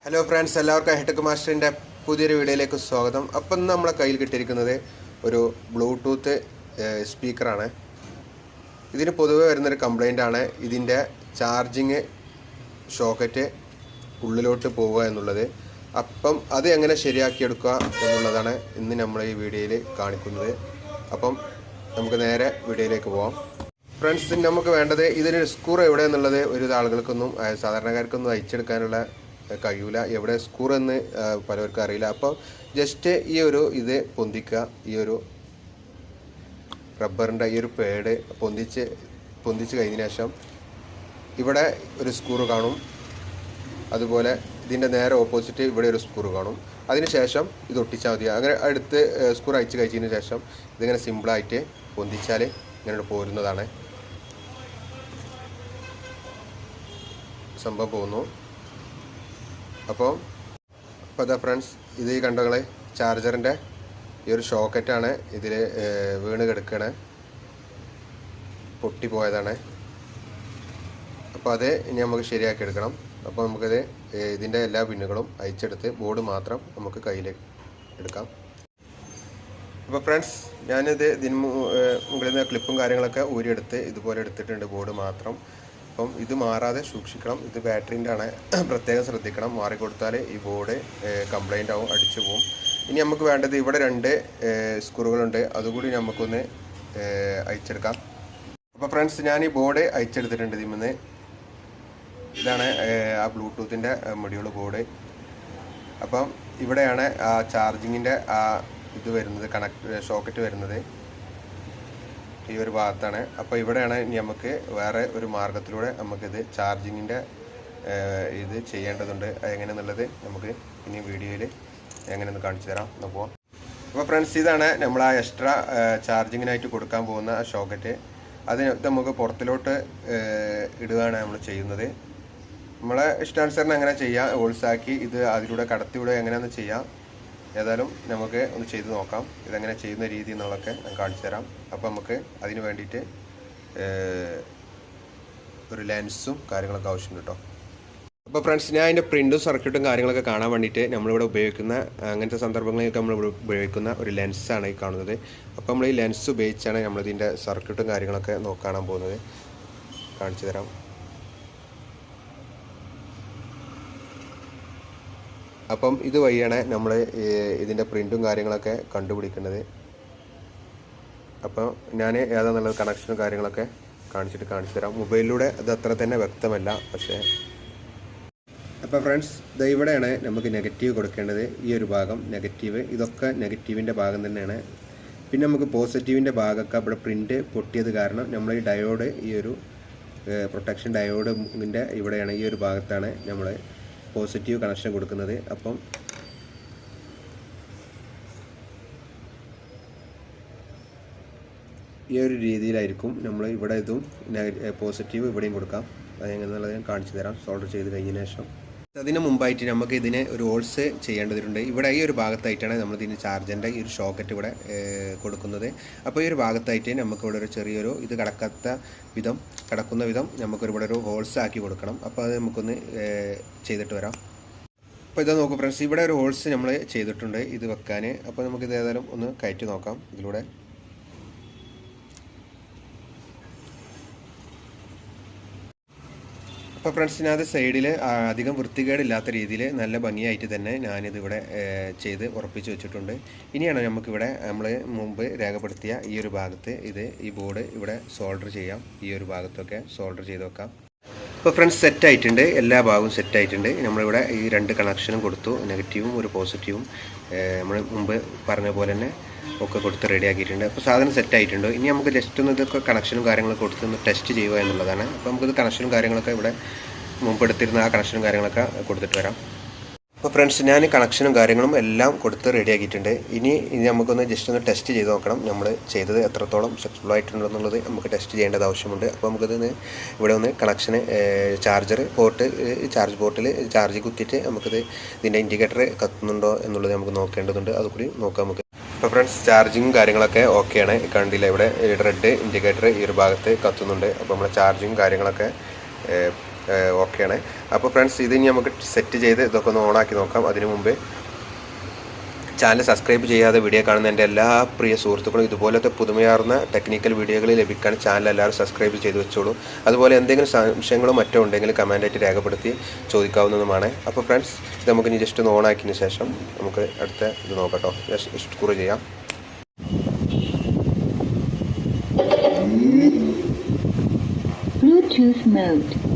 Hello friends, എല്ലാവർക്കും hi tech മാസ്റ്ററിൻ്റെ പുതിയൊരു വീഡിയോയിലേക്ക് സ്വാഗതം. അപ്പം നമ്മളെ കയ്യിൽ കിട്ടിയിരിക്കുന്നത് ഒരു ബ്ലൂടൂത്ത് സ്പീക്കറാണ്. ഇതിന് പൊതുവെ വരുന്നൊരു കംപ്ലൈൻ്റ് ആണ് ഇതിൻ്റെ ചാർജിങ് ഷോക്കറ്റ് ഉള്ളിലോട്ട് പോവുക എന്നുള്ളത്. അപ്പം അത് എങ്ങനെ ശരിയാക്കിയെടുക്കുക എന്നുള്ളതാണ് ഇന്ന് നമ്മൾ ഈ വീഡിയോയിൽ കാണിക്കുന്നത്. അപ്പം നമുക്ക് നേരെ വീഡിയോയിലേക്ക് പോകാം. ഫ്രണ്ട്സ്, നമുക്ക് വേണ്ടത് ഇതിന് സ്ക്രൂ എവിടെ എന്നുള്ളത് ഒരു ആളുകൾക്കൊന്നും സാധാരണക്കാർക്കൊന്നും അയച്ചെടുക്കാനുള്ള കഴിയില്ല. എവിടെ സ്ക്രൂ എന്ന് പലർക്കും അറിയില്ല. അപ്പോൾ ജസ്റ്റ് ഈ ഒരു ഇത് പൊന്തിക്കുക. ഈ ഒരു റബ്ബറിൻ്റെ ഈ ഒരു പേഡ് പൊന്തിച്ച് കഴിഞ്ഞതിന് ശേഷം ഇവിടെ ഒരു സ്ക്രൂ കാണും. അതുപോലെ ഇതിൻ്റെ നേരെ ഓപ്പോസിറ്റ് ഇവിടെ ഒരു സ്ക്രൂ കാണും. അതിനുശേഷം ഇത് ഒട്ടിച്ചാൽ മതി. അങ്ങനെ അടുത്ത് സ്ക്രൂ അയച്ച് കഴിച്ചതിന് ശേഷം ഇതിങ്ങനെ സിമ്പിളായിട്ട് പൊന്തിച്ചാൽ ഇങ്ങനെ പോരുന്നതാണ്. സംഭവം പോകുന്നു. അപ്പോൾ അതാ ഫ്രണ്ട്സ്, ഇത് ഈ കണ്ടങ്ങളെ ചാർജറിൻ്റെ ഈ ഒരു ഷോക്കറ്റാണ് ഇതിൽ വീണ് കിടക്കണേ, പൊട്ടിപ്പോയതാണ്. അപ്പോൾ അത് ഇനി നമുക്ക് ശരിയാക്കി എടുക്കണം. അപ്പോൾ നമുക്കത് ഇതിൻ്റെ എല്ലാ പിന്നുകളും അയച്ചെടുത്ത് ബോർഡ് മാത്രം നമുക്ക് കയ്യിൽ എടുക്കാം. അപ്പോൾ ഫ്രണ്ട്സ്, ഞാനിത് മുകളിൽ നിന്ന് ക്ലിപ്പും കാര്യങ്ങളൊക്കെ ഊരിയെടുത്ത് ഇതുപോലെ എടുത്തിട്ടുണ്ട്, ബോർഡ് മാത്രം. അപ്പം ഇത് മാറാതെ സൂക്ഷിക്കണം. ഇത് ബാറ്ററിൻ്റെ ആണ്, പ്രത്യേകം ശ്രദ്ധിക്കണം. മാറിക്കൊടുത്താൽ ഈ ബോർഡ് കംപ്ലൈൻ്റ് ആവും, അടിച്ചു പോവും. ഇനി നമുക്ക് വേണ്ടത് ഇവിടെ 2 സ്ക്രൂകളുണ്ട്, അതുകൂടി നമുക്കൊന്ന് അയച്ചെടുക്കാം. അപ്പോൾ ഫ്രണ്ട്സ്, ഞാൻ ഈ ബോർഡ് അയച്ചെടുത്തിട്ടുണ്ട്. ഇതിൽ ഇതാണ് ആ ബ്ലൂടൂത്തിൻ്റെ മൊഡ്യൂൾ ബോർഡ്. അപ്പം ഇവിടെയാണ് ആ ചാർജിങ്ങിൻ്റെ ആ ഇത് വരുന്നത്, ഷോക്കറ്റ് വരുന്നത് ഈ ഒരു ഭാഗത്താണ്. അപ്പോൾ ഇവിടെയാണ് നമുക്ക് വേറെ ഒരു മാർഗത്തിലൂടെ നമുക്കിത് ചാർജിങ്ങിൻ്റെ ഇത് ചെയ്യേണ്ടതുണ്ട്. എങ്ങനെയെന്നുള്ളത് നമുക്ക് ഇനി വീഡിയോയിൽ എങ്ങനെയെന്ന് കാണിച്ചു തരാം. അപ്പോൾ ഫ്രണ്ട്സ്, ഇതാണ് നമ്മൾ ആ എക്സ്ട്രാ ചാർജിങ്ങിനായിട്ട് കൊടുക്കാൻ പോകുന്ന ആ ഷോക്കറ്റ്. അത് നമുക്ക് പുറത്തിലോട്ട് ഇടുകയാണ് നമ്മൾ ചെയ്യുന്നത്. നമ്മളെ ഇഷ്ടാനുസരണം എങ്ങനെ ചെയ്യാം, ഹോൾസാക്കി ഇത് അതിലൂടെ കടത്തിലൂടെ എങ്ങനെയാണെന്ന് ചെയ്യാം. ഏതായാലും നമുക്ക് ഒന്ന് ചെയ്ത് നോക്കാം, ഇതെങ്ങനെ ചെയ്യുന്ന രീതി എന്നുള്ളതൊക്കെ ഞാൻ കാണിച്ചു തരാം. അപ്പോൾ നമുക്ക് അതിന് വേണ്ടിയിട്ട് ഒരു ലെൻസും കാര്യങ്ങളൊക്കെ ആവശ്യമുണ്ട് കേട്ടോ. അപ്പോൾ ഫ്രണ്ട്സ്, ഞാൻ അതിൻ്റെ പ്രിൻറ്റും സർക്യൂട്ടും കാര്യങ്ങളൊക്കെ കാണാൻ വേണ്ടിയിട്ട് നമ്മളിവിടെ ഉപയോഗിക്കുന്ന അങ്ങനത്തെ സന്ദർഭങ്ങളിലൊക്കെ നമ്മളിവിടെ ഉപയോഗിക്കുന്ന ഒരു ലെൻസാണ് ഈ കാണുന്നത്. അപ്പോൾ നമ്മൾ ഈ ലെൻസ് ഉപയോഗിച്ചാണ് നമ്മളിതിൻ്റെ സർക്യൂട്ടും കാര്യങ്ങളൊക്കെ കാണാൻ പോകുന്നത്. കാണിച്ചു തരാം. അപ്പം ഇത് വഴിയാണ് നമ്മൾ ഇതിൻ്റെ പ്രിൻറ്റും കാര്യങ്ങളൊക്കെ കണ്ടുപിടിക്കുന്നത്. അപ്പം ഞാൻ ഏതാണെന്നുള്ളത് കണക്ഷനും കാര്യങ്ങളൊക്കെ കാണിച്ചു തരാം. മൊബൈലിലൂടെ അത് അത്ര തന്നെ വ്യക്തമല്ല, പക്ഷേ. അപ്പോൾ ഫ്രണ്ട്സ്, ഇവിടെയാണ് നമുക്ക് നെഗറ്റീവ് കൊടുക്കേണ്ടത്. ഈ ഒരു ഭാഗം നെഗറ്റീവ്, ഇതൊക്കെ നെഗറ്റീവിൻ്റെ ഭാഗം തന്നെയാണ്. പിന്നെ നമുക്ക് പോസിറ്റീവിൻ്റെ ഭാഗമൊക്കെ ഇവിടെ പ്രിൻറ്റ് പൊട്ടിയത് കാരണം നമ്മൾ ഈ ഡയോഡ്, ഈ ഒരു പ്രൊട്ടക്ഷൻ ഡയോഡിൻ്റെ ഇവിടെയാണ്, ഈ ഒരു ഭാഗത്താണ് നമ്മൾ പോസിറ്റീവ് കണക്ഷൻ കൊടുക്കുന്നത്. അപ്പം ഈ ഒരു രീതിയിലായിരിക്കും നമ്മൾ ഇവിടെ ഇതും പോസിറ്റീവ് ഇവിടെയും കൊടുക്കാം. അത് എങ്ങനെയുള്ളത് ഞാൻ കാണിച്ചു തരാം സോൾഡർ ചെയ്ത് കഴിഞ്ഞതിന് ശേഷം. അതിന് മുമ്പായിട്ട് നമുക്ക് ഇതിന് ഒരു ഹോൾസ് ചെയ്യേണ്ടതുണ്ട്. ഇവിടെ ഈ ഒരു ഭാഗത്തായിട്ടാണ് നമ്മൾ ഇതിന് ചാർജറിൻ്റെ ഈ ഒരു ഷോക്കറ്റ് ഇവിടെ കൊടുക്കുന്നത്. അപ്പോൾ ഈ ഒരു ഭാഗത്തായിട്ട് നമുക്കിവിടെ ഒരു ചെറിയൊരു ഇത് കടക്കുന്ന വിധം നമുക്കൊരു ഇവിടെ ഒരു ഹോൾസ് ആക്കി കൊടുക്കണം. അപ്പോൾ അത് നമുക്കൊന്ന് ചെയ്തിട്ട് വരാം. അപ്പോൾ ഇതാ നോക്കൂ ഫ്രണ്ട്സ്, ഇവിടെ ഒരു ഹോൾസ് നമ്മൾ ചെയ്തിട്ടുണ്ട് ഇത് വെക്കാൻ. അപ്പോൾ നമുക്കിത് ഏതായാലും ഒന്ന് കയറ്റി നോക്കാം ഇതിലൂടെ. അപ്പോൾ ഫ്രണ്ട്സ്, ഞാൻ അത് സൈഡിൽ അധികം വൃത്തികേടില്ലാത്ത രീതിയിൽ നല്ല ഭംഗിയായിട്ട് തന്നെ ഞാനിതിവിടെ ചെയ്ത് ഉറപ്പിച്ച് വെച്ചിട്ടുണ്ട്. ഇനിയാണ് നമുക്കിവിടെ നമ്മൾ മുമ്പ് രേഖപ്പെടുത്തിയ ഈ ഒരു ഭാഗത്ത് ഈ ബോർഡ് ഇവിടെ സോൾഡർ ചെയ്യാം. ഈ ഒരു ഭാഗത്തൊക്കെ സോൾഡർ ചെയ്ത് വെക്കാം. അപ്പോൾ ഫ്രണ്ട്സ്, സെറ്റായിട്ടുണ്ട്, എല്ലാ ഭാഗവും സെറ്റായിട്ടുണ്ട്. നമ്മളിവിടെ ഈ 2 കണക്ഷനും കൊടുത്തു, നെഗറ്റീവും ഒരു പോസിറ്റീവും നമ്മൾ മുമ്പ് പറഞ്ഞ പോലെ തന്നെ ഒക്കെ കൊടുത്ത് റെഡിയാക്കിയിട്ടുണ്ട്. അപ്പോൾ സാധനം സെറ്റായിട്ടുണ്ട്. ഇനി നമുക്ക് ജസ്റ്റ് ഒന്ന് ഇതൊക്കെ കണക്ഷനും കാര്യങ്ങളൊക്കെ കൊടുത്ത് ഒന്ന് ടെസ്റ്റ് ചെയ്യുക എന്നുള്ളതാണ്. അപ്പോൾ നമുക്കിത് കണക്ഷനും കാര്യങ്ങളൊക്കെ ഇവിടെ മുമ്പ് എടുത്തിരുന്ന ആ കണക്ഷനും കാര്യങ്ങളൊക്കെ കൊടുത്തിട്ട് വരാം. അപ്പോൾ ഫ്രണ്ട്സ്, ഞാൻ കണക്ഷനും കാര്യങ്ങളും എല്ലാം കൊടുത്ത് റെഡിയാക്കിയിട്ടുണ്ട്. ഇനി നമുക്കൊന്ന് ജസ്റ്റ് ഒന്ന് ടെസ്റ്റ് ചെയ്ത് നോക്കണം, നമ്മൾ ചെയ്തത് എത്രത്തോളം സക്സസ്ഫുൾ ആയിട്ടുണ്ടെന്നുള്ളത് നമുക്ക് ടെസ്റ്റ് ചെയ്യേണ്ടത് ആവശ്യമുണ്ട്. അപ്പോൾ നമുക്കിത് ഇവിടെ ഒന്ന് കണക്ഷന് ചാർജർ പോർട്ട്, ചാർജ് പോർട്ടിൽ ചാർജ് കുത്തിയിട്ട് നമുക്കിത് ഇതിൻ്റെ ഇൻഡിക്കേറ്റർ കത്തുന്നുണ്ടോ എന്നുള്ളത് നമുക്ക് നോക്കേണ്ടതുണ്ട്. അതുകൂടി നോക്കാം നമുക്ക്. അപ്പോൾ ഫ്രണ്ട്സ്, ചാർജിങ്ങും കാര്യങ്ങളൊക്കെ ഓക്കെയാണ്. കണ്ടില്ല, ഇവിടെ റെഡ് ഇൻഡിക്കേറ്റർ ഈ ഒരു ഭാഗത്ത് കത്തുന്നുണ്ട്. അപ്പോൾ നമ്മുടെ ചാർജിങ്ങും കാര്യങ്ങളൊക്കെ ഓക്കെയാണ്. അപ്പോൾ ഫ്രണ്ട്സ് ഇത് ഇനി നമുക്ക് സെറ്റ് ചെയ്ത് ഇതൊക്കെ ഒന്ന് ഓണാക്കി നോക്കാം. അതിനു മുമ്പേ ചാനൽ സബ്സ്ക്രൈബ് ചെയ്യാതെ വീഡിയോ കാണുന്ന എൻ്റെ എല്ലാ പ്രിയ സുഹൃത്തുക്കളും ഇതുപോലത്തെ പുതുമയാർന്ന ടെക്നിക്കൽ വീഡിയോകൾ ലഭിക്കാൻ ചാനൽ എല്ലാവരും സബ്സ്ക്രൈബ് ചെയ്ത് വെച്ചോളൂ. അതുപോലെ എന്തെങ്കിലും സംശയങ്ങളോ മറ്റോ ഉണ്ടെങ്കിൽ കമൻറ്റായിട്ട് രേഖപ്പെടുത്തി ചോദിക്കാവുന്നതുമാണ്. അപ്പോൾ ഫ്രണ്ട്സ് ഇത് നമുക്ക് ഇനി ജസ്റ്റ് ഒന്ന് ഓണാക്കിയതിന് ശേഷം നമുക്ക് അടുത്ത ഇത് നോക്കട്ടോ. ജസ്റ്റ് സ്ക്രൂ ചെയ്യാം. Bluetooth mode.